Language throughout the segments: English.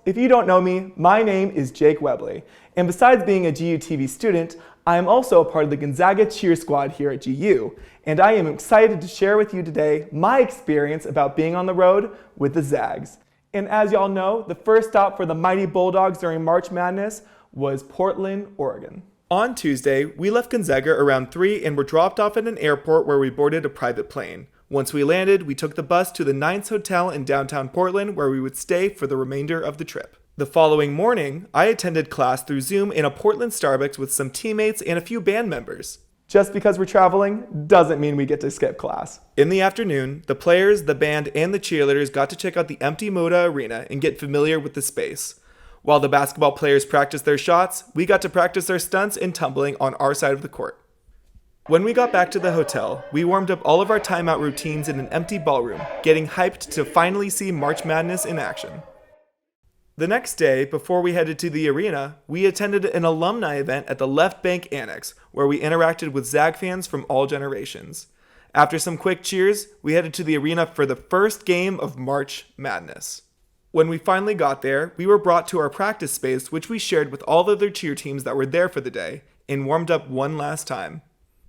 If you don't know me, my name is Jake Webley, and besides being a GUTV student, I am also a part of the Gonzaga Cheer Squad here at GU, and I am excited to share with you today my experience about being on the road with the Zags. And as y'all know, the first stop for the Mighty Bulldogs during March Madness was Portland, Oregon. On Tuesday, we left Gonzaga around 3 and were dropped off at an airport where we boarded a private plane. Once we landed, we took the bus to the Nines Hotel in downtown Portland where we would stay for the remainder of the trip. The following morning, I attended class through Zoom in a Portland Starbucks with some teammates and a few band members. Just because we're traveling doesn't mean we get to skip class. In the afternoon, the players, the band, and the cheerleaders got to check out the empty Moda Arena and get familiar with the space. While the basketball players practiced their shots, we got to practice our stunts and tumbling on our side of the court. When we got back to the hotel, we warmed up all of our timeout routines in an empty ballroom, getting hyped to finally see March Madness in action. The next day, before we headed to the arena, we attended an alumni event at the Left Bank Annex, where we interacted with Zag fans from all generations. After some quick cheers, we headed to the arena for the first game of March Madness. When we finally got there, we were brought to our practice space, which we shared with all the other cheer teams that were there for the day, and warmed up one last time.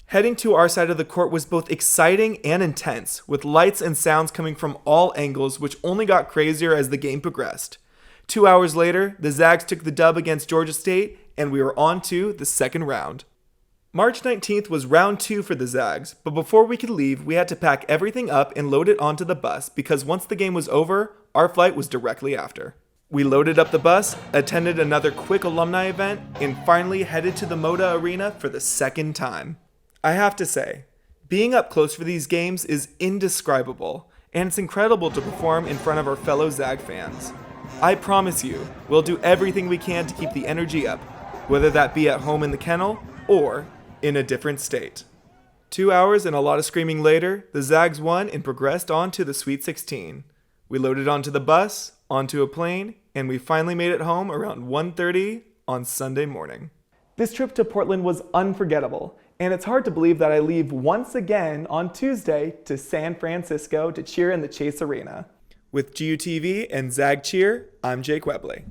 Heading to our side of the court was both exciting and intense, with lights and sounds coming from all angles, which only got crazier as the game progressed. 2 hours later, the Zags took the dub against Georgia State, and we were on to the second round. March 19th was round 2 for the Zags, but before we could leave, we had to pack everything up and load it onto the bus because once the game was over, our flight was directly after. We loaded up the bus, attended another quick alumni event, and finally headed to the Moda Arena for the second time. I have to say, being up close for these games is indescribable, and it's incredible to perform in front of our fellow Zag fans. I promise you, we'll do everything we can to keep the energy up, whether that be at home in the kennel or in a different state. 2 hours and a lot of screaming later, the Zags won and progressed on to the Sweet 16. We loaded onto the bus, onto a plane, and we finally made it home around 1:30 on Sunday morning. This trip to Portland was unforgettable, and it's hard to believe that I leave once again on Tuesday to San Francisco to cheer in the Chase Arena. With GUTV and Zag Cheer, I'm Jake Webley.